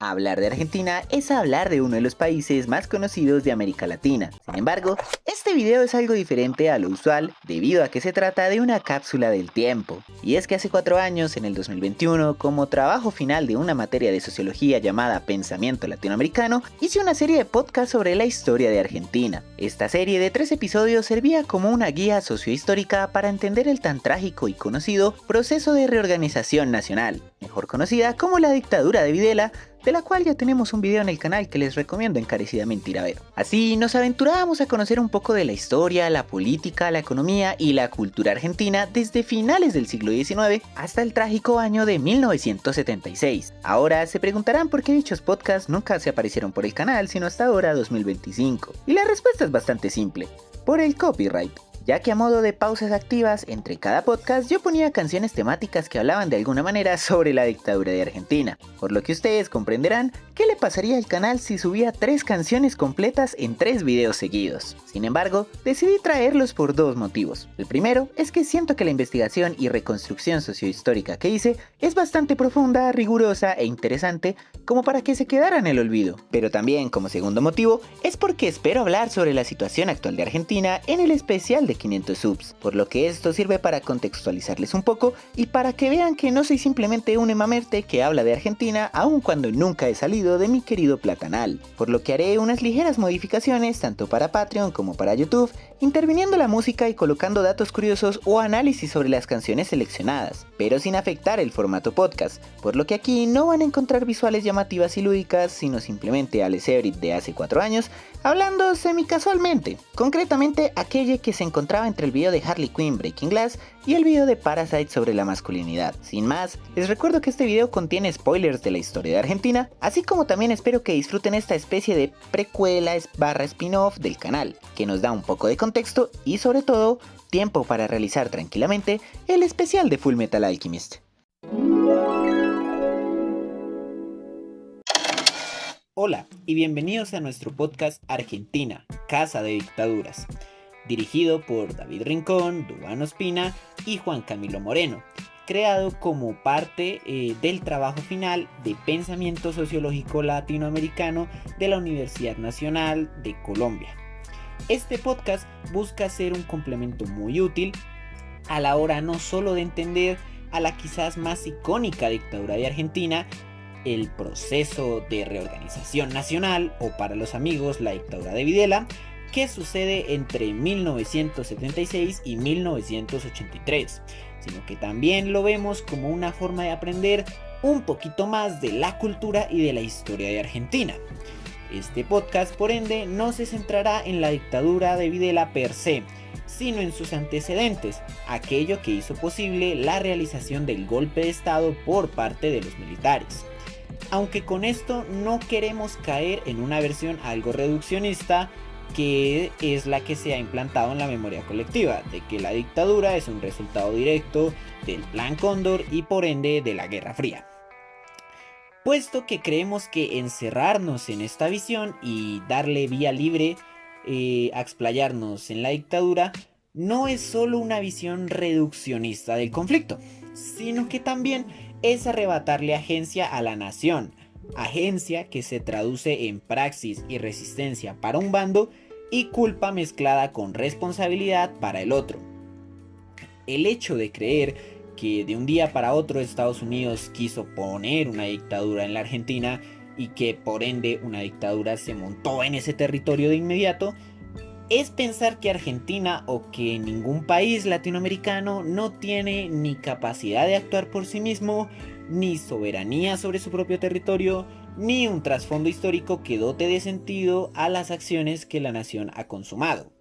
Hablar de Argentina es hablar de uno de los países más conocidos de América Latina. Sin embargo, este video es algo diferente a lo usual debido a que se trata de una cápsula del tiempo. Y es que hace 4 años, en el 2021, como trabajo final de una materia de sociología llamada Pensamiento Latinoamericano, hice una serie de podcasts sobre la historia de Argentina. Esta serie de 3 episodios servía como una guía sociohistórica para entender el tan trágico y conocido proceso de reorganización nacional, mejor conocida como la dictadura de Videla, de la cual ya tenemos un video en el canal que les recomiendo encarecidamente ir a ver. Así nos aventurábamos a conocer un poco de la historia, la política, la economía y la cultura argentina desde finales del siglo XIX hasta el trágico año de 1976. Ahora se preguntarán por qué dichos podcasts nunca se aparecieron por el canal sino hasta ahora 2025. Y la respuesta es bastante simple: por el copyright. Ya que a modo de pausas activas entre cada podcast yo ponía canciones temáticas que hablaban de alguna manera sobre la dictadura de Argentina, por lo que ustedes comprenderán qué le pasaría al canal si subía 3 canciones completas en 3 videos seguidos. Sin embargo, decidí traerlos por 2 motivos. El primero es que siento que la investigación y reconstrucción sociohistórica que hice es bastante profunda, rigurosa e interesante como para que se quedara en el olvido. Pero también, como segundo motivo, es porque espero hablar sobre la situación actual de Argentina en el especial de 500 subs, por lo que esto sirve para contextualizarles un poco y para que vean que no soy simplemente un emamerte que habla de Argentina aun cuando nunca he salido de mi querido platanal, por lo que haré unas ligeras modificaciones tanto para Patreon como para YouTube, interviniendo la música y colocando datos curiosos o análisis sobre las canciones seleccionadas, pero sin afectar el formato podcast, por lo que aquí no van a encontrar visuales llamativas y lúdicas, sino simplemente a Alex Everett de hace 4 años, hablando semi-casualmente, concretamente aquella que se encontraba entre el video de Harley Quinn Breaking Glass y el video de Parasite sobre la masculinidad. Sin más, les recuerdo que este video contiene spoilers de la historia de Argentina, así como también espero que disfruten esta especie de precuela / spin-off del canal, que nos da un poco de contexto y sobre todo, tiempo para realizar tranquilamente el especial de Full Metal Alchemist. Hola y bienvenidos a nuestro podcast Argentina, Casa de Dictaduras, dirigido por David Rincón, Duván Ospina y Juan Camilo Moreno, creado como parte del trabajo final de Pensamiento Sociológico Latinoamericano de la Universidad Nacional de Colombia. Este podcast busca ser un complemento muy útil a la hora no solo de entender a la quizás más icónica dictadura de Argentina, el proceso de reorganización nacional, o para los amigos la dictadura de Videla, que sucede entre 1976 y 1983, sino que también lo vemos como una forma de aprender un poquito más de la cultura y de la historia de Argentina. Este podcast, por ende, no se centrará en la dictadura de Videla per se, sino en sus antecedentes, aquello que hizo posible la realización del golpe de estado por parte de los militares. Aunque con esto no queremos caer en una versión algo reduccionista, que es la que se ha implantado en la memoria colectiva, de que la dictadura es un resultado directo del Plan Cóndor y por ende de la Guerra Fría. Puesto que creemos que encerrarnos en esta visión y darle vía libre a explayarnos en la dictadura no es solo una visión reduccionista del conflicto, sino que también es arrebatarle agencia a la nación, agencia que se traduce en praxis y resistencia para un bando y culpa mezclada con responsabilidad para el otro. El hecho de creer que de un día para otro Estados Unidos quiso poner una dictadura en la Argentina y que por ende una dictadura se montó en ese territorio de inmediato, es pensar que Argentina o que ningún país latinoamericano no tiene ni capacidad de actuar por sí mismo, ni soberanía sobre su propio territorio, ni un trasfondo histórico que dote de sentido a las acciones que la nación ha consumado.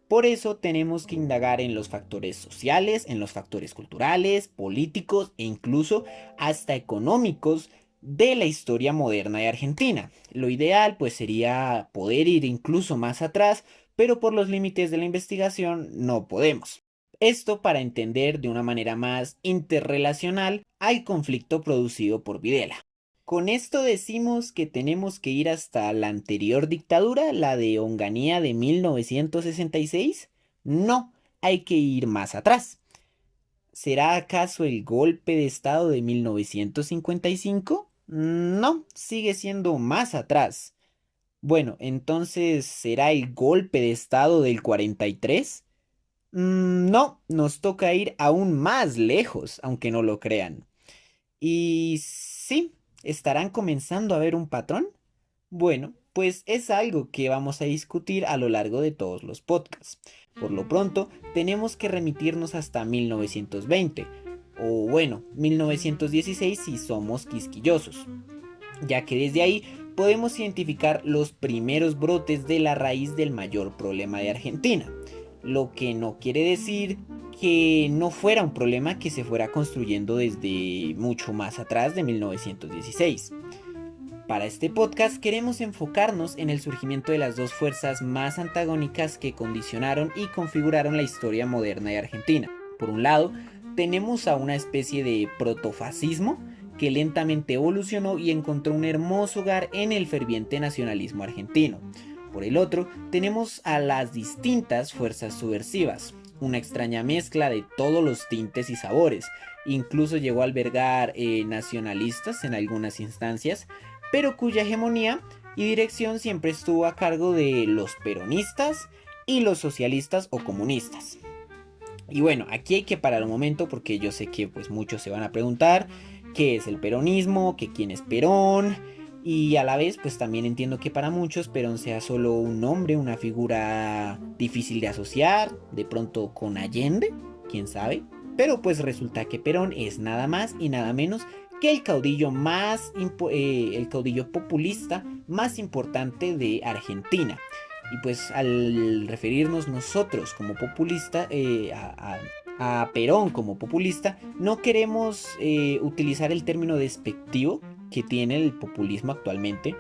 Por eso tenemos que indagar en los factores sociales, en los factores culturales, políticos e incluso hasta económicos de la historia moderna de Argentina. Lo ideal pues sería poder ir incluso más atrás, pero por los límites de la investigación no podemos. Esto para entender de una manera más interrelacional al conflicto producido por Videla. ¿Con esto decimos que tenemos que ir hasta la anterior dictadura, la de Onganía de 1966? No, hay que ir más atrás. ¿Será acaso el golpe de estado de 1955? No, sigue siendo más atrás. Bueno, entonces, ¿será el golpe de estado del 43? No, nos toca ir aún más lejos, aunque no lo crean. Y sí, ¿estarán comenzando a ver un patrón? Bueno, pues es algo que vamos a discutir a lo largo de todos los podcasts. Por lo pronto, tenemos que remitirnos hasta 1920, o bueno, 1916 si somos quisquillosos, ya que desde ahí podemos identificar los primeros brotes de la raíz del mayor problema de Argentina, lo que no quiere decir que no fuera un problema que se fuera construyendo desde mucho más atrás de 1916. Para este podcast queremos enfocarnos en el surgimiento de las dos fuerzas más antagónicas que condicionaron y configuraron la historia moderna de Argentina. Por un lado, tenemos a una especie de protofascismo que lentamente evolucionó y encontró un hermoso hogar en el ferviente nacionalismo argentino. Por el otro, tenemos a las distintas fuerzas subversivas, una extraña mezcla de todos los tintes y sabores. Incluso llegó a albergar nacionalistas en algunas instancias, pero cuya hegemonía y dirección siempre estuvo a cargo de los peronistas y los socialistas o comunistas. Y bueno, aquí hay que parar un momento porque yo sé que pues muchos se van a preguntar qué es el peronismo, que quién es Perón, y a la vez pues también entiendo que para muchos Perón sea solo un nombre, una figura difícil de asociar, de pronto con Allende, quién sabe, pero pues resulta que Perón es nada más y nada menos que el caudillo el caudillo populista más importante de Argentina. Y pues al referirnos nosotros como populista, a Perón como populista, no queremos utilizar el término despectivo que tiene el populismo actualmente,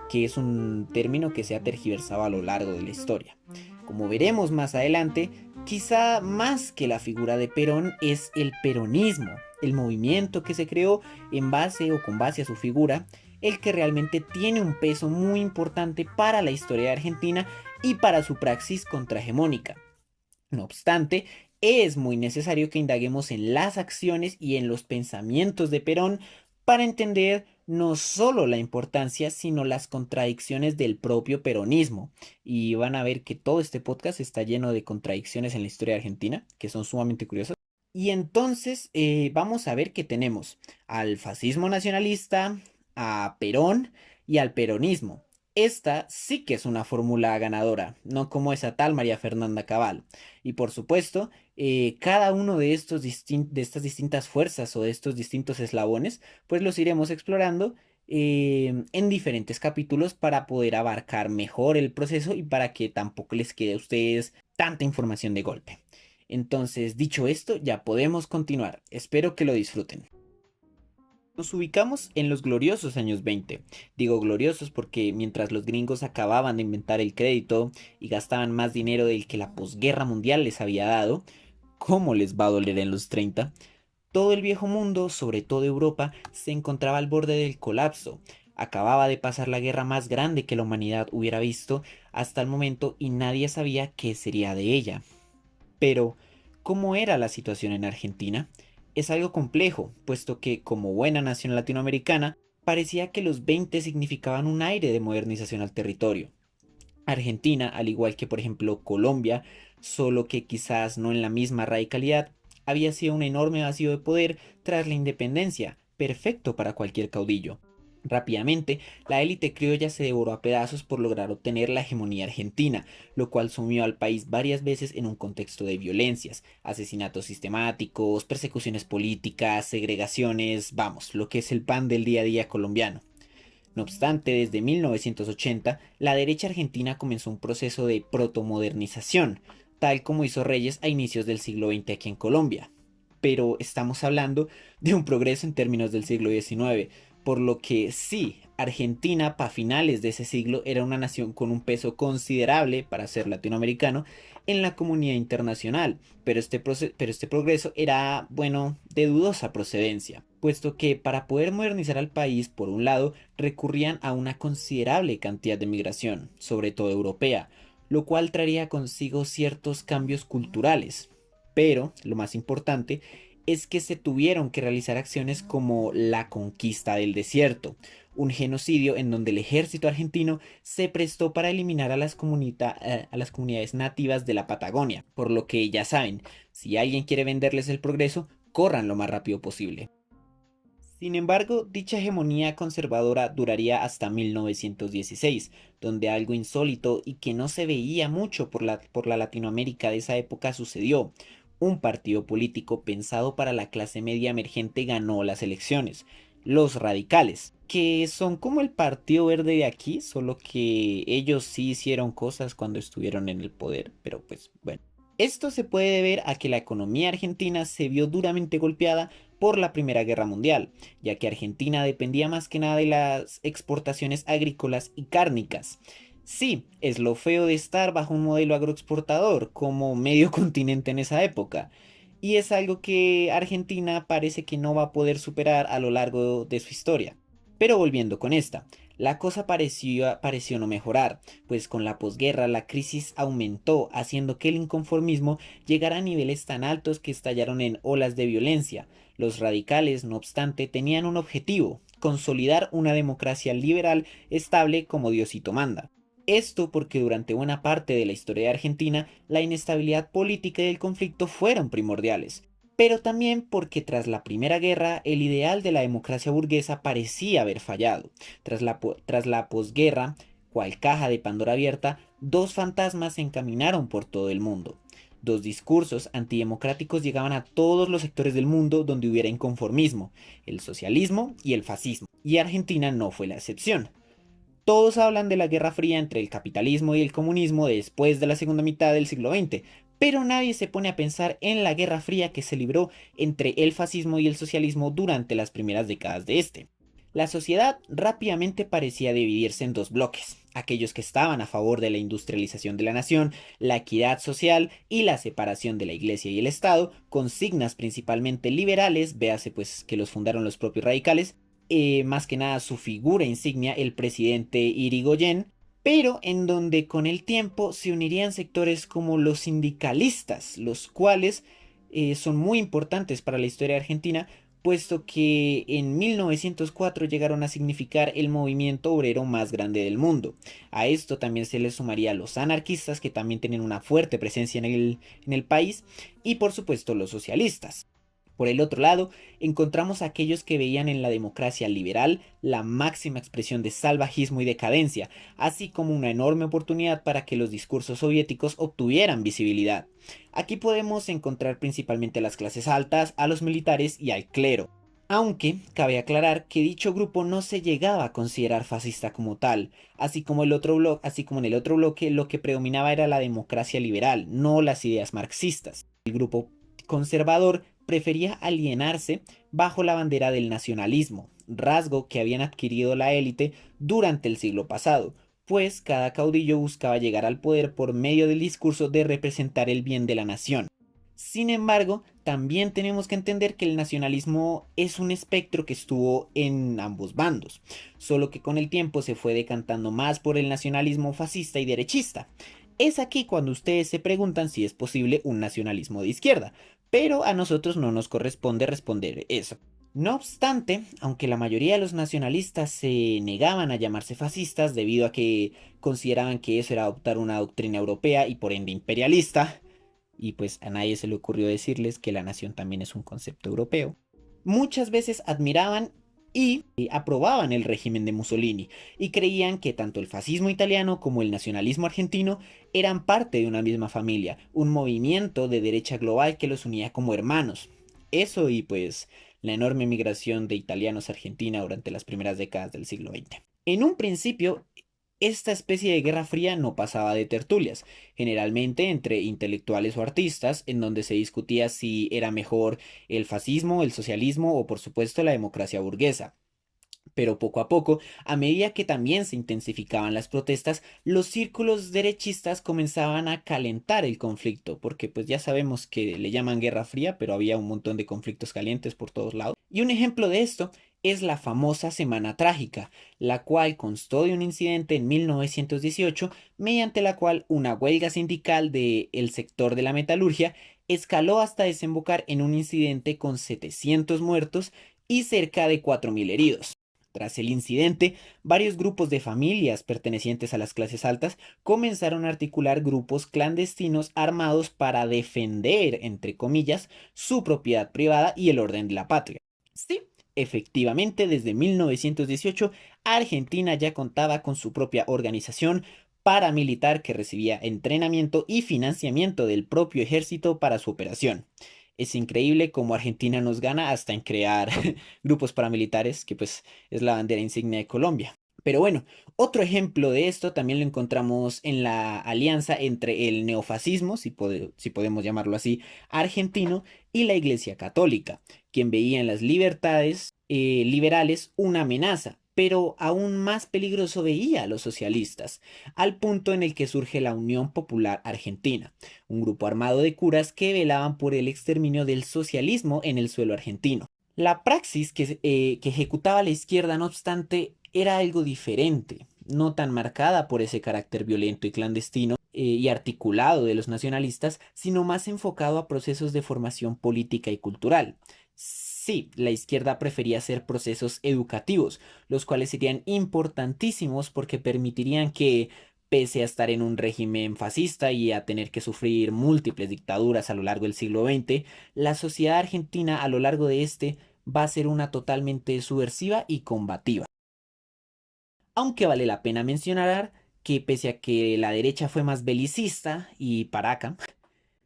que es un término que se ha tergiversado a lo largo de la historia. Como veremos más adelante, quizá más que la figura de Perón es el peronismo, el movimiento que se creó en base o con base a su figura, el que realmente tiene un peso muy importante para la historia de Argentina y para su praxis contrahegemónica. No obstante, es muy necesario que indaguemos en las acciones y en los pensamientos de Perón para entender no solo la importancia, sino las contradicciones del propio peronismo. Y van a ver que todo este podcast está lleno de contradicciones en la historia argentina, que son sumamente curiosas. Y entonces vamos a ver que tenemos al fascismo nacionalista, a Perón y al peronismo. Esta sí que es una fórmula ganadora, no como esa tal María Fernanda Cabal. Y por supuesto, cada uno de de estas distintas fuerzas o de estos distintos eslabones, pues los iremos explorando en diferentes capítulos para poder abarcar mejor el proceso y para que tampoco les quede a ustedes tanta información de golpe. Entonces, dicho esto, ya podemos continuar. Espero que lo disfruten. Nos ubicamos en los gloriosos años 20. Digo gloriosos porque mientras los gringos acababan de inventar el crédito y gastaban más dinero del que la posguerra mundial les había dado, ¿cómo les va a doler en los 30? Todo el viejo mundo, sobre todo Europa, se encontraba al borde del colapso. Acababa de pasar la guerra más grande que la humanidad hubiera visto hasta el momento y nadie sabía qué sería de ella. Pero, ¿cómo era la situación en Argentina? Es algo complejo, puesto que, como buena nación latinoamericana, parecía que los 20 significaban un aire de modernización al territorio. Argentina, al igual que por ejemplo Colombia, solo que quizás no en la misma radicalidad, había sido un enorme vacío de poder tras la independencia, perfecto para cualquier caudillo. Rápidamente, la élite criolla se devoró a pedazos por lograr obtener la hegemonía argentina, lo cual sumió al país varias veces en un contexto de violencias, asesinatos sistemáticos, persecuciones políticas, segregaciones, vamos, lo que es el pan del día a día colombiano. No obstante, desde 1980, la derecha argentina comenzó un proceso de protomodernización, tal como hizo Reyes a inicios del siglo XX aquí en Colombia. Pero estamos hablando de un progreso en términos del siglo XIX, por lo que sí, Argentina para finales de ese siglo era una nación con un peso considerable para ser latinoamericano en la comunidad internacional, pero este progreso era, bueno, de dudosa procedencia, puesto que para poder modernizar al país, por un lado, recurrían a una considerable cantidad de migración, sobre todo europea, lo cual traería consigo ciertos cambios culturales. Pero, lo más importante, es que se tuvieron que realizar acciones como la conquista del desierto, un genocidio en donde el ejército argentino se prestó para eliminar a a las comunidades nativas de la Patagonia, por lo que ya saben, si alguien quiere venderles el progreso, corran lo más rápido posible. Sin embargo, dicha hegemonía conservadora duraría hasta 1916, donde algo insólito y que no se veía mucho por la Latinoamérica de esa época sucedió. Un partido político pensado para la clase media emergente ganó las elecciones, los radicales, que son como el Partido Verde de aquí, solo que ellos sí hicieron cosas cuando estuvieron en el poder, pero pues bueno. Esto se puede deber a que la economía argentina se vio duramente golpeada por la Primera Guerra Mundial, ya que Argentina dependía más que nada de las exportaciones agrícolas y cárnicas. Sí, es lo feo de estar bajo un modelo agroexportador como medio continente en esa época, y es algo que Argentina parece que no va a poder superar a lo largo de su historia. Pero volviendo con esta, la cosa pareció no mejorar, pues con la posguerra la crisis aumentó, haciendo que el inconformismo llegara a niveles tan altos que estallaron en olas de violencia. Los radicales, no obstante, tenían un objetivo: consolidar una democracia liberal estable como Diosito manda. Esto porque durante buena parte de la historia de Argentina, la inestabilidad política y el conflicto fueron primordiales, pero también porque tras la Primera Guerra el ideal de la democracia burguesa parecía haber fallado. Tras la posguerra, cual caja de Pandora abierta, dos fantasmas se encaminaron por todo el mundo. Dos discursos antidemocráticos llegaban a todos los sectores del mundo donde hubiera inconformismo: el socialismo y el fascismo, y Argentina no fue la excepción. Todos hablan de la Guerra Fría entre el capitalismo y el comunismo después de la segunda mitad del siglo XX, pero nadie se pone a pensar en la Guerra Fría que se libró entre el fascismo y el socialismo durante las primeras décadas de este. La sociedad rápidamente parecía dividirse en dos bloques: aquellos que estaban a favor de la industrialización de la nación, la equidad social y la separación de la iglesia y el Estado, con signas principalmente liberales, véase pues que los fundaron los propios radicales, más que nada su figura insignia, el presidente Irigoyen, pero en donde con el tiempo se unirían sectores como los sindicalistas, los cuales son muy importantes para la historia argentina, puesto que en 1904 llegaron a significar el movimiento obrero más grande del mundo. A esto también se le sumaría los anarquistas, que también tienen una fuerte presencia en el país, y por supuesto los socialistas. Por el otro lado, encontramos a aquellos que veían en la democracia liberal la máxima expresión de salvajismo y decadencia, así como una enorme oportunidad para que los discursos soviéticos obtuvieran visibilidad. Aquí podemos encontrar principalmente a las clases altas, a los militares y al clero. Aunque cabe aclarar que dicho grupo no se llegaba a considerar fascista como tal, así como en el otro bloque lo que predominaba era la democracia liberal, no las ideas marxistas. El grupo conservador prefería alienarse bajo la bandera del nacionalismo, rasgo que habían adquirido la élite durante el siglo pasado, pues cada caudillo buscaba llegar al poder por medio del discurso de representar el bien de la nación. Sin embargo, también tenemos que entender que el nacionalismo es un espectro que estuvo en ambos bandos, solo que con el tiempo se fue decantando más por el nacionalismo fascista y derechista. Es aquí cuando ustedes se preguntan si es posible un nacionalismo de izquierda, pero a nosotros no nos corresponde responder eso. No obstante, aunque la mayoría de los nacionalistas se negaban a llamarse fascistas debido a que consideraban que eso era adoptar una doctrina europea y por ende imperialista, y pues a nadie se le ocurrió decirles que la nación también es un concepto europeo, muchas veces admiraban y aprobaban el régimen de Mussolini y creían que tanto el fascismo italiano como el nacionalismo argentino eran parte de una misma familia, un movimiento de derecha global que los unía como hermanos. Eso y pues la enorme migración de italianos a Argentina durante las primeras décadas del siglo XX. En un principio, esta especie de guerra fría no pasaba de tertulias, generalmente entre intelectuales o artistas, en donde se discutía si era mejor el fascismo, el socialismo o por supuesto la democracia burguesa. Pero poco a poco, a medida que también se intensificaban las protestas, los círculos derechistas comenzaban a calentar el conflicto, porque pues ya sabemos que le llaman Guerra Fría, pero había un montón de conflictos calientes por todos lados. Y un ejemplo de esto es la famosa Semana Trágica, la cual constó de un incidente en 1918, mediante la cual una huelga sindical del sector de la metalurgia escaló hasta desembocar en un incidente con 700 muertos y cerca de 4.000 heridos. Tras el incidente, varios grupos de familias pertenecientes a las clases altas comenzaron a articular grupos clandestinos armados para defender, entre comillas, su propiedad privada y el orden de la patria. Sí, efectivamente, desde 1918, Argentina ya contaba con su propia organización paramilitar que recibía entrenamiento y financiamiento del propio ejército para su operación. Es increíble cómo Argentina nos gana hasta en crear grupos paramilitares, que pues es la bandera insignia de Colombia. Pero bueno, otro ejemplo de esto también lo encontramos en la alianza entre el neofascismo, si podemos llamarlo así, argentino, y la Iglesia Católica, quien veía en las libertades liberales una amenaza, pero aún más peligroso veía a los socialistas, al punto en el que surge la Unión Popular Argentina, un grupo armado de curas que velaban por el exterminio del socialismo en el suelo argentino. La praxis que ejecutaba la izquierda, no obstante, era algo diferente, no tan marcada por ese carácter violento y clandestino y articulado de los nacionalistas, sino más enfocado a procesos de formación política y cultural. Sí, la izquierda prefería hacer procesos educativos, los cuales serían importantísimos porque permitirían que, pese a estar en un régimen fascista y a tener que sufrir múltiples dictaduras a lo largo del siglo XX, la sociedad argentina a lo largo de este va a ser una totalmente subversiva y combativa. Aunque vale la pena mencionar que pese a que la derecha fue más belicista y paraca,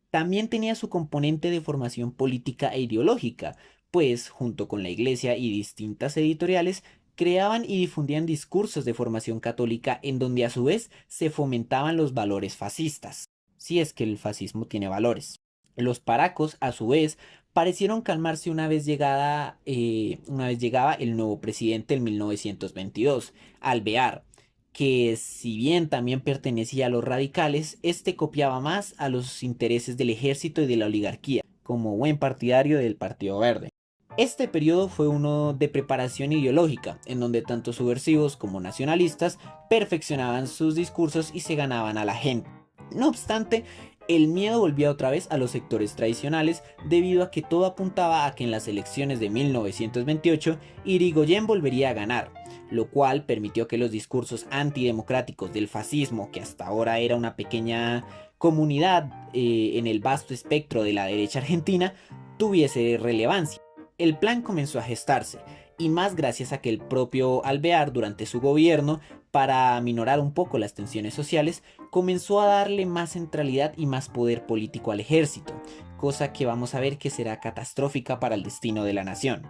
también tenía su componente de formación política e ideológica, pues junto con la iglesia y distintas editoriales creaban y difundían discursos de formación católica en donde a su vez se fomentaban los valores fascistas, si es que el fascismo tiene valores. Los paracos, a su vez, parecieron calmarse una vez llegaba el nuevo presidente en 1922, Alvear, que si bien también pertenecía a los radicales, este copiaba más a los intereses del ejército y de la oligarquía, como buen partidario del Partido Verde. Este periodo fue uno de preparación ideológica, en donde tanto subversivos como nacionalistas perfeccionaban sus discursos y se ganaban a la gente. No obstante, el miedo volvía otra vez a los sectores tradicionales debido a que todo apuntaba a que en las elecciones de 1928 Irigoyen volvería a ganar, lo cual permitió que los discursos antidemocráticos del fascismo, que hasta ahora era una pequeña comunidad en el vasto espectro de la derecha argentina, tuviese relevancia. El plan comenzó a gestarse, y más gracias a que el propio Alvear durante su gobierno, para aminorar un poco las tensiones sociales, comenzó a darle más centralidad y más poder político al ejército, cosa que vamos a ver que será catastrófica para el destino de la nación.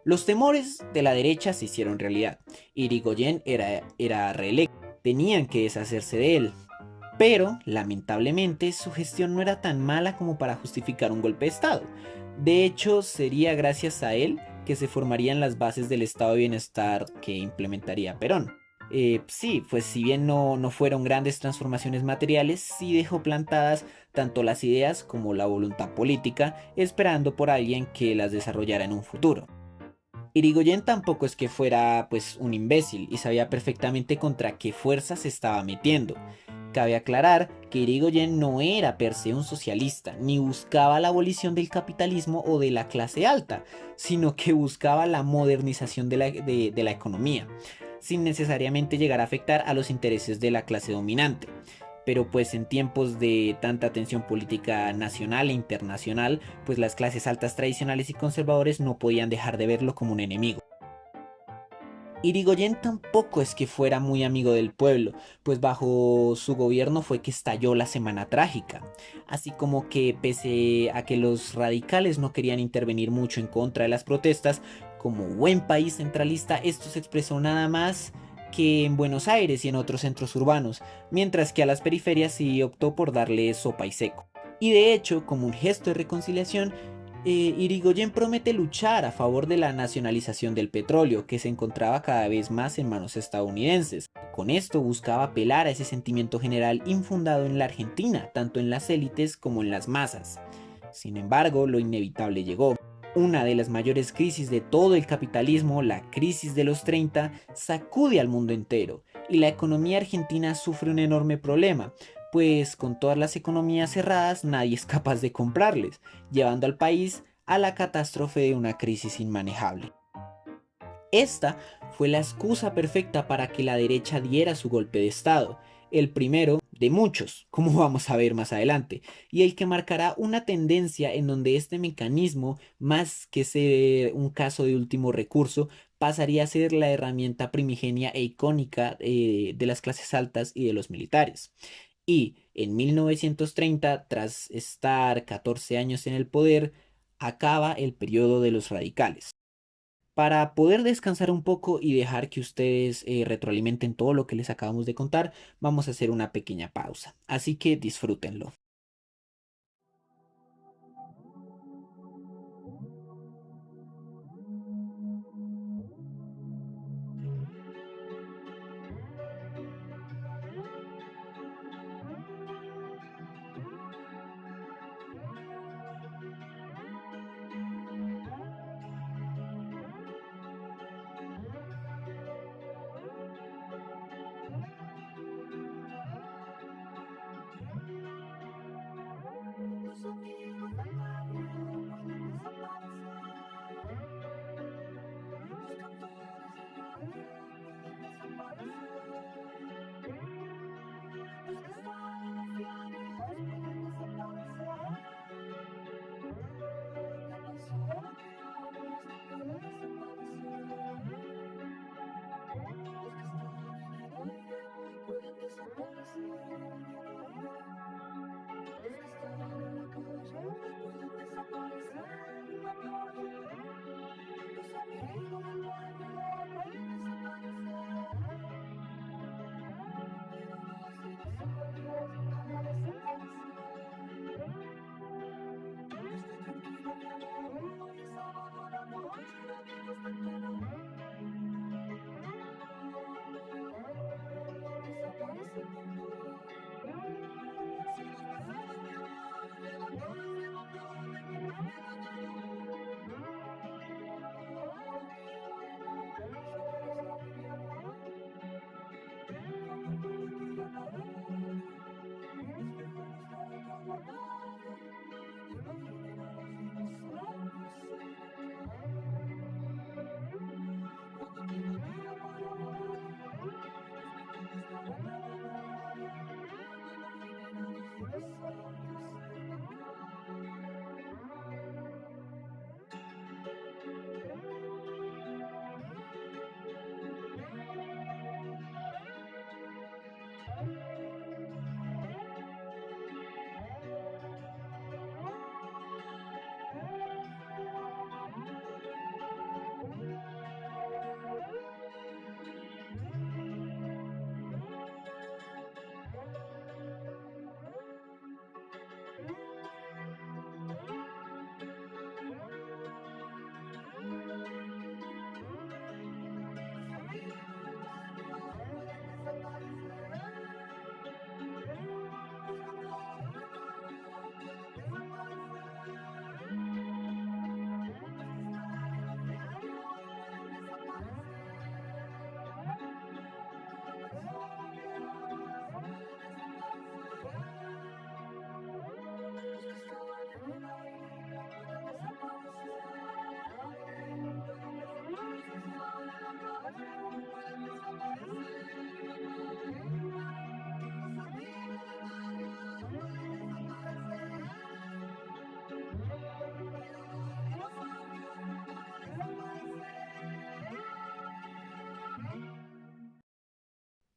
Los temores de la derecha se hicieron realidad. Irigoyen era reelecto, tenían que deshacerse de él, pero lamentablemente su gestión no era tan mala como para justificar un golpe de Estado. De hecho, sería gracias a él que se formarían las bases del estado de bienestar que implementaría Perón. Sí, pues si bien no fueron grandes transformaciones materiales, sí dejó plantadas tanto las ideas como la voluntad política, esperando por alguien que las desarrollara en un futuro. Irigoyen tampoco es que fuera pues un imbécil y sabía perfectamente contra qué fuerza se estaba metiendo. Cabe aclarar que Irigoyen no era per se un socialista, ni buscaba la abolición del capitalismo o de la clase alta, sino que buscaba la modernización de la economía, sin necesariamente llegar a afectar a los intereses de la clase dominante. Pero pues en tiempos de tanta tensión política nacional e internacional, pues las clases altas tradicionales y conservadores no podían dejar de verlo como un enemigo. Irigoyen tampoco es que fuera muy amigo del pueblo, pues bajo su gobierno fue que estalló la Semana Trágica, así como que pese a que los radicales no querían intervenir mucho en contra de las protestas, como buen país centralista esto se expresó nada más que en Buenos Aires y en otros centros urbanos, mientras que a las periferias sí optó por darle sopa y seco. Y de hecho, como un gesto de reconciliación, Irigoyen promete luchar a favor de la nacionalización del petróleo, que se encontraba cada vez más en manos estadounidenses. Con esto buscaba apelar a ese sentimiento general infundado en la Argentina, tanto en las élites como en las masas. Sin embargo, lo inevitable llegó. Una de las mayores crisis de todo el capitalismo, la crisis de los 30, sacude al mundo entero, y la economía argentina sufre un enorme problema, pues con todas las economías cerradas nadie es capaz de comprarles, llevando al país a la catástrofe de una crisis inmanejable. Esta fue la excusa perfecta para que la derecha diera su golpe de estado, el primero de muchos, como vamos a ver más adelante, y el que marcará una tendencia en donde este mecanismo, más que ser un caso de último recurso, pasaría a ser la herramienta primigenia e icónica de las clases altas y de los militares. Y en 1930, tras estar 14 años en el poder, acaba el periodo de los radicales. Para poder descansar un poco y dejar que ustedes retroalimenten todo lo que les acabamos de contar, vamos a hacer una pequeña pausa. Así que disfrútenlo.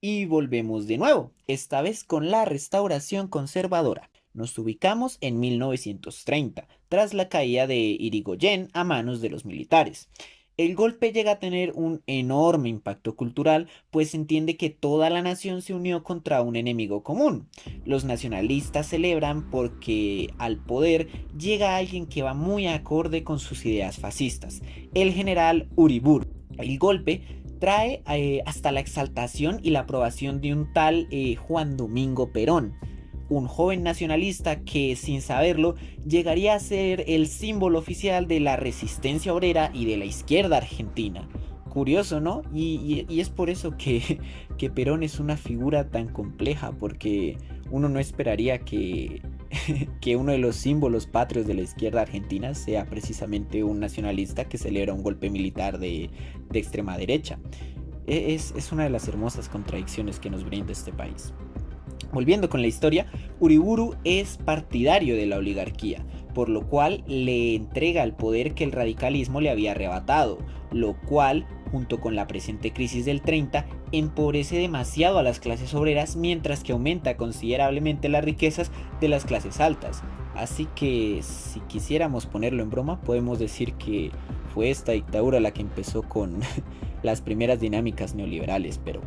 Y volvemos de nuevo, esta vez con la restauración conservadora. Nos ubicamos en 1930, tras la caída de Irigoyen a manos de los militares. El golpe llega a tener un enorme impacto cultural, pues se entiende que toda la nación se unió contra un enemigo común. Los nacionalistas celebran porque al poder llega alguien que va muy acorde con sus ideas fascistas, el general Uriburu. El golpe trae hasta la exaltación y la aprobación de un tal Juan Domingo Perón, un joven nacionalista que, sin saberlo, llegaría a ser el símbolo oficial de la resistencia obrera y de la izquierda argentina. Curioso, ¿no? Y es por eso que Perón es una figura tan compleja, porque uno no esperaría que, que uno de los símbolos patrios de la izquierda argentina sea precisamente un nacionalista que celebra un golpe militar de extrema derecha. Es una de las hermosas contradicciones que nos brinda este país. Volviendo con la historia, Uriburu es partidario de la oligarquía, por lo cual le entrega el poder que el radicalismo le había arrebatado, lo cual, junto con la presente crisis del 30, empobrece demasiado a las clases obreras, mientras que aumenta considerablemente las riquezas de las clases altas. Así que, si quisiéramos ponerlo en broma, podemos decir que fue esta dictadura la que empezó con las primeras dinámicas neoliberales, pero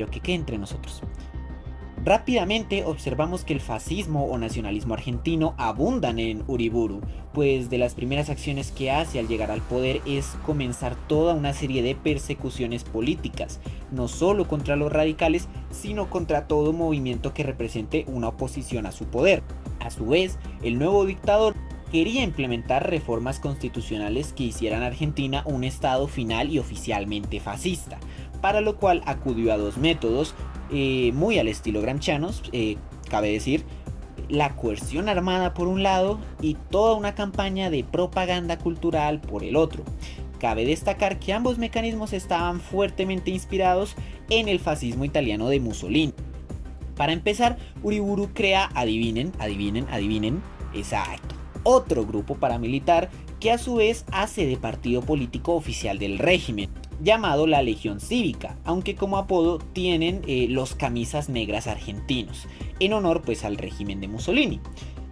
que quede entre nosotros. Rápidamente observamos que el fascismo o nacionalismo argentino abundan en Uriburu, pues de las primeras acciones que hace al llegar al poder es comenzar toda una serie de persecuciones políticas, no solo contra los radicales, sino contra todo movimiento que represente una oposición a su poder. A su vez, el nuevo dictador quería implementar reformas constitucionales que hicieran a Argentina un estado final y oficialmente fascista, para lo cual acudió a dos métodos, muy al estilo gramscianos, cabe decir, la coerción armada por un lado y toda una campaña de propaganda cultural por el otro. Cabe destacar que ambos mecanismos estaban fuertemente inspirados en el fascismo italiano de Mussolini. Para empezar, Uriburu crea, adivinen, exacto, otro grupo paramilitar que a su vez hace de partido político oficial del régimen, llamado la Legión Cívica, aunque como apodo tienen los camisas negras argentinos, en honor pues al régimen de Mussolini.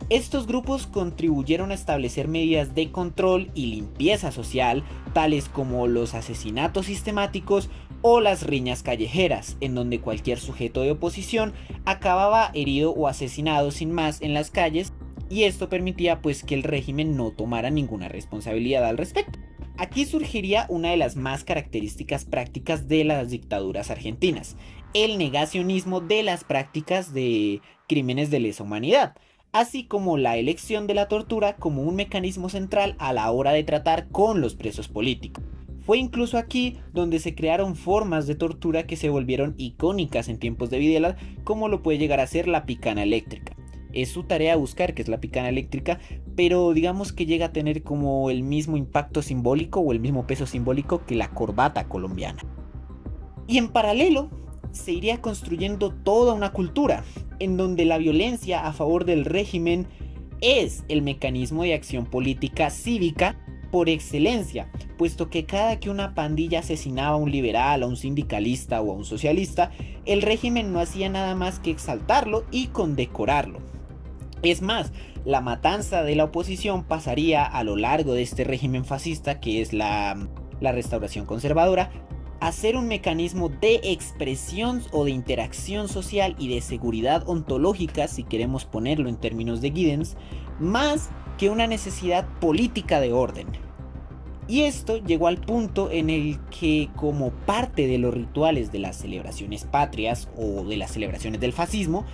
Estos grupos contribuyeron a establecer medidas de control y limpieza social, tales como los asesinatos sistemáticos o las riñas callejeras, en donde cualquier sujeto de oposición acababa herido o asesinado sin más en las calles, y esto permitía pues que el régimen no tomara ninguna responsabilidad al respecto. Aquí surgiría una de las más características prácticas de las dictaduras argentinas, el negacionismo de las prácticas de crímenes de lesa humanidad, así como la elección de la tortura como un mecanismo central a la hora de tratar con los presos políticos. Fue incluso aquí donde se crearon formas de tortura que se volvieron icónicas en tiempos de Videla, como lo puede llegar a ser la picana eléctrica. Es su tarea buscar qué es la picana eléctrica, pero digamos que llega a tener como el mismo impacto simbólico o el mismo peso simbólico que la corbata colombiana. Y en paralelo, se iría construyendo toda una cultura, en donde la violencia a favor del régimen es el mecanismo de acción política cívica por excelencia, puesto que cada que una pandilla asesinaba a un liberal, a un sindicalista o a un socialista, el régimen no hacía nada más que exaltarlo y condecorarlo. Es más, la matanza de la oposición pasaría a lo largo de este régimen fascista, que es la restauración conservadora, a ser un mecanismo de expresión o de interacción social y de seguridad ontológica, si queremos ponerlo en términos de Giddens, más que una necesidad política de orden. Y esto llegó al punto en el que, como parte de los rituales de las celebraciones patrias o de las celebraciones del fascismo,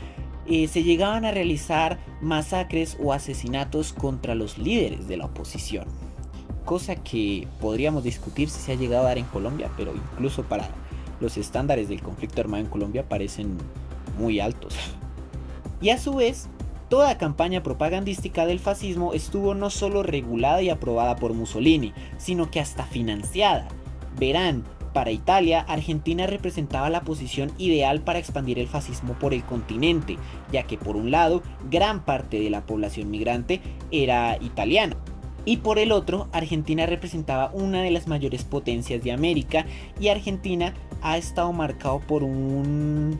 se llegaban a realizar masacres o asesinatos contra los líderes de la oposición. Cosa que podríamos discutir si se ha llegado a dar en Colombia, pero incluso para los estándares del conflicto armado en Colombia parecen muy altos. Y a su vez, toda campaña propagandística del fascismo estuvo no solo regulada y aprobada por Mussolini, sino que hasta financiada. Verán, para Italia, Argentina representaba la posición ideal para expandir el fascismo por el continente, ya que por un lado, gran parte de la población migrante era italiana, y por el otro, Argentina representaba una de las mayores potencias de América, y Argentina ha estado marcado por un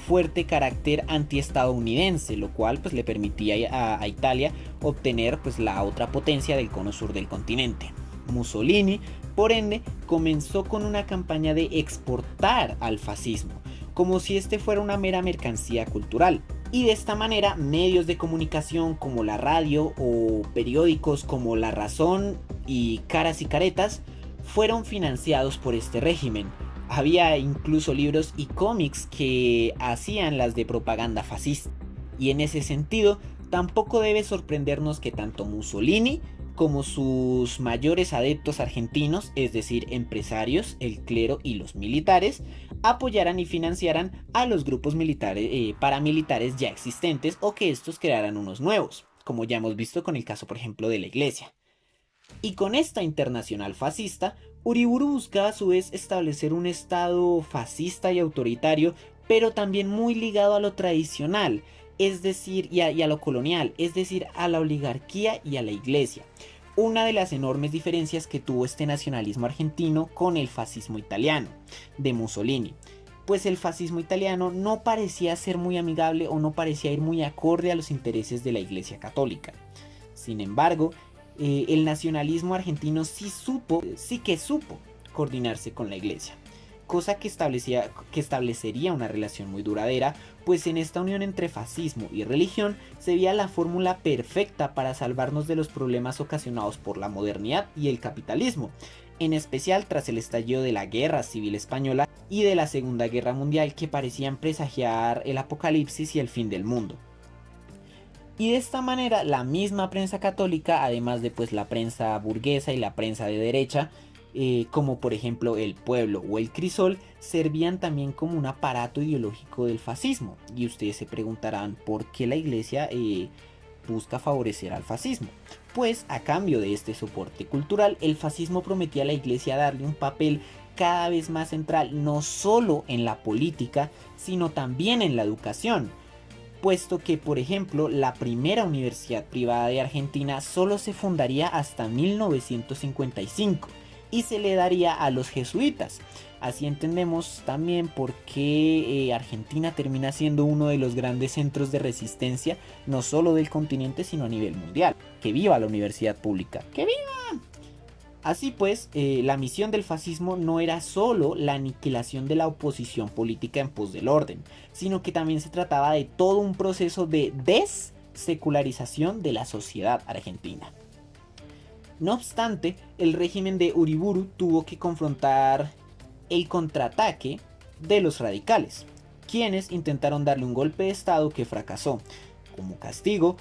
fuerte carácter antiestadounidense, lo cual pues le permitía a Italia obtener pues la otra potencia del cono sur del continente. Mussolini, por ende, comenzó con una campaña de exportar al fascismo, como si este fuera una mera mercancía cultural. Y de esta manera, medios de comunicación como la radio o periódicos como La Razón y Caras y Caretas fueron financiados por este régimen. Había incluso libros y cómics que hacían las de propaganda fascista. Y en ese sentido, tampoco debe sorprendernos que tanto Mussolini como sus mayores adeptos argentinos, es decir, empresarios, el clero y los militares, apoyaran y financiaran a los grupos militares, paramilitares ya existentes o que estos crearan unos nuevos, como ya hemos visto con el caso, por ejemplo, de la Iglesia. Y con esta internacional fascista, Uriburu buscaba a su vez establecer un estado fascista y autoritario, pero también muy ligado a lo tradicional, es decir, y a lo colonial, es decir, a la oligarquía y a la iglesia. Una de las enormes diferencias que tuvo este nacionalismo argentino con el fascismo italiano, de Mussolini. Pues el fascismo italiano no parecía ser muy amigable o no parecía ir muy acorde a los intereses de la Iglesia Católica. Sin embargo, el nacionalismo argentino sí que supo coordinarse con la iglesia, cosa que establecería una relación muy duradera, pues en esta unión entre fascismo y religión se veía la fórmula perfecta para salvarnos de los problemas ocasionados por la modernidad y el capitalismo, en especial tras el estallido de la Guerra Civil Española y de la Segunda Guerra Mundial, que parecían presagiar el apocalipsis y el fin del mundo. Y de esta manera la misma prensa católica, además de pues la prensa burguesa y la prensa de derecha, como por ejemplo El Pueblo o El Crisol, servían también como un aparato ideológico del fascismo. Y ustedes se preguntarán por qué la iglesia busca favorecer al fascismo. Pues a cambio de este soporte cultural, el fascismo prometía a la iglesia darle un papel cada vez más central, no solo en la política, sino también en la educación, puesto que, por ejemplo, la primera universidad privada de Argentina solo se fundaría hasta 1955 y se le daría a los jesuitas. Así entendemos también por qué Argentina termina siendo uno de los grandes centros de resistencia, no solo del continente, sino a nivel mundial. ¡Que viva la universidad pública! ¡Que viva! Así pues, la misión del fascismo no era solo la aniquilación de la oposición política en pos del orden, sino que también se trataba de todo un proceso de dessecularización de la sociedad argentina. No obstante, el régimen de Uriburu tuvo que confrontar el contraataque de los radicales, quienes intentaron darle un golpe de estado que fracasó. Como castigo,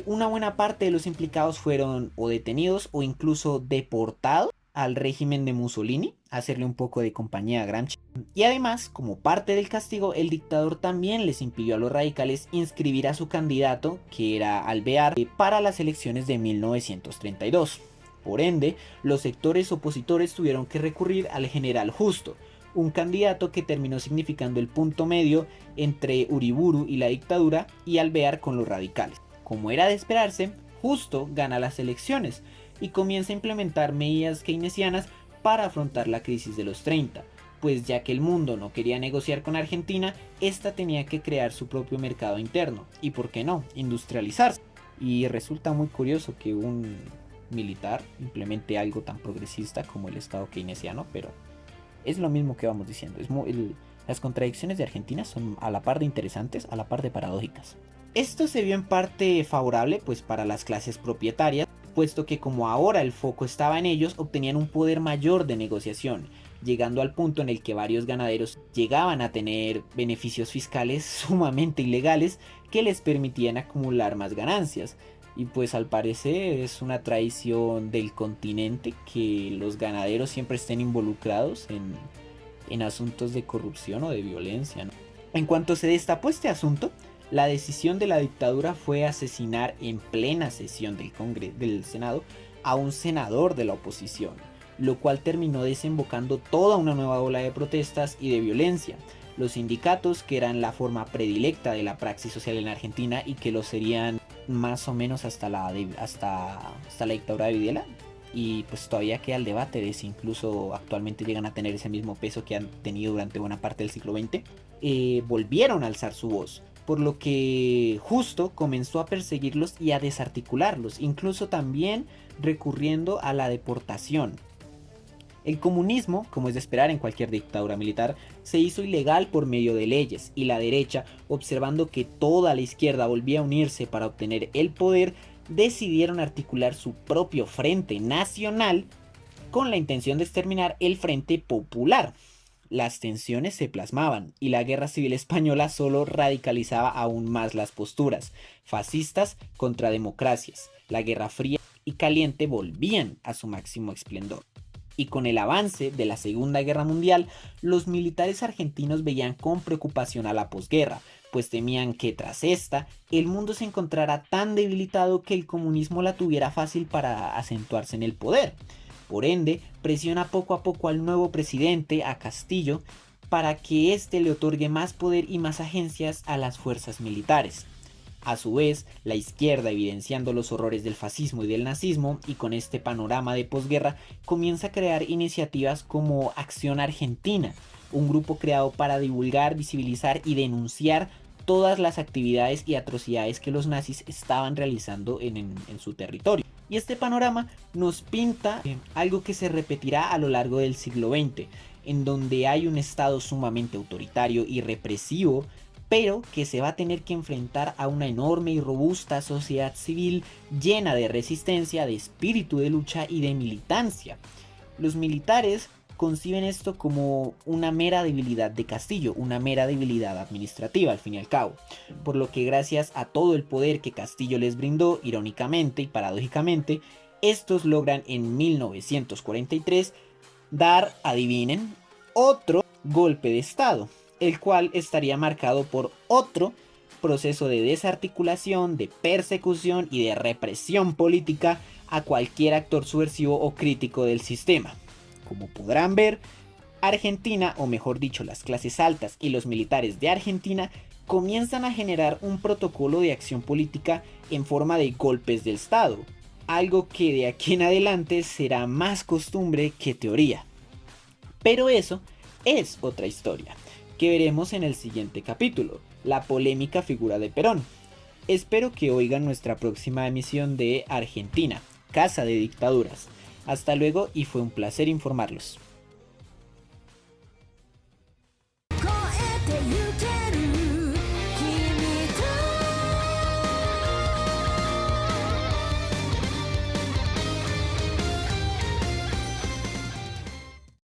una buena parte de los implicados fueron o detenidos o incluso deportados al régimen de Mussolini, a hacerle un poco de compañía a Gramsci. Y además, como parte del castigo, el dictador también les impidió a los radicales inscribir a su candidato, que era Alvear, para las elecciones de 1932. Por ende, los sectores opositores tuvieron que recurrir al general Justo, un candidato que terminó significando el punto medio entre Uriburu y la dictadura y Alvear con los radicales. Como era de esperarse, Justo gana las elecciones y comienza a implementar medidas keynesianas para afrontar la crisis de los 30, pues ya que el mundo no quería negociar con Argentina, esta tenía que crear su propio mercado interno y, por qué no, industrializarse. Y resulta muy curioso que un militar implemente algo tan progresista como el Estado keynesiano, pero es lo mismo que vamos diciendo. Las contradicciones de Argentina son a la par de interesantes, a la par de paradójicas. Esto se vio en parte favorable pues para las clases propietarias, puesto que como ahora el foco estaba en ellos, obtenían un poder mayor de negociación, llegando al punto en el que varios ganaderos llegaban a tener beneficios fiscales sumamente ilegales que les permitían acumular más ganancias. Y pues al parecer es una tradición del continente que los ganaderos siempre estén involucrados en asuntos de corrupción o de violencia, ¿no? En cuanto se destapó este asunto, la decisión de la dictadura fue asesinar en plena sesión del Senado a un senador de la oposición, lo cual terminó desembocando toda una nueva ola de protestas y de violencia. Los sindicatos, que eran la forma predilecta de la praxis social en Argentina y que lo serían más o menos hasta la dictadura de Videla, y pues todavía queda el debate de si incluso actualmente llegan a tener ese mismo peso que han tenido durante buena parte del siglo XX, volvieron a alzar su voz, por lo que Justo comenzó a perseguirlos y a desarticularlos, incluso también recurriendo a la deportación. El comunismo, como es de esperar en cualquier dictadura militar, se hizo ilegal por medio de leyes, y la derecha, observando que toda la izquierda volvía a unirse para obtener el poder, decidieron articular su propio Frente Nacional con la intención de exterminar el Frente Popular. Las tensiones se plasmaban y la Guerra Civil Española solo radicalizaba aún más las posturas fascistas contra democracias. La Guerra Fría y caliente volvían a su máximo esplendor. Y con el avance de la Segunda Guerra Mundial, los militares argentinos veían con preocupación a la posguerra, pues temían que tras esta, el mundo se encontrara tan debilitado que el comunismo la tuviera fácil para acentuarse en el poder. Por ende, presiona poco a poco al nuevo presidente, a Castillo, para que éste le otorgue más poder y más agencias a las fuerzas militares. A su vez, la izquierda, evidenciando los horrores del fascismo y del nazismo, y con este panorama de posguerra, comienza a crear iniciativas como Acción Argentina, un grupo creado para divulgar, visibilizar y denunciar todas las actividades y atrocidades que los nazis estaban realizando en su territorio. Y este panorama nos pinta algo que se repetirá a lo largo del siglo XX, en donde hay un estado sumamente autoritario y represivo, pero que se va a tener que enfrentar a una enorme y robusta sociedad civil llena de resistencia, de espíritu de lucha y de militancia. Los militares conciben esto como una mera debilidad de Castillo, una mera debilidad administrativa al fin y al cabo, por lo que gracias a todo el poder que Castillo les brindó, irónicamente y paradójicamente, estos logran en 1943 dar, adivinen, otro golpe de estado, el cual estaría marcado por otro proceso de desarticulación, de persecución y de represión política a cualquier actor subversivo o crítico del sistema. Como podrán ver, Argentina, o mejor dicho, las clases altas y los militares de Argentina, comienzan a generar un protocolo de acción política en forma de golpes de estado, algo que de aquí en adelante será más costumbre que teoría. Pero eso es otra historia, que veremos en el siguiente capítulo, la polémica figura de Perón. Espero que oigan nuestra próxima emisión de Argentina, Casa de Dictaduras. Hasta luego y fue un placer informarlos.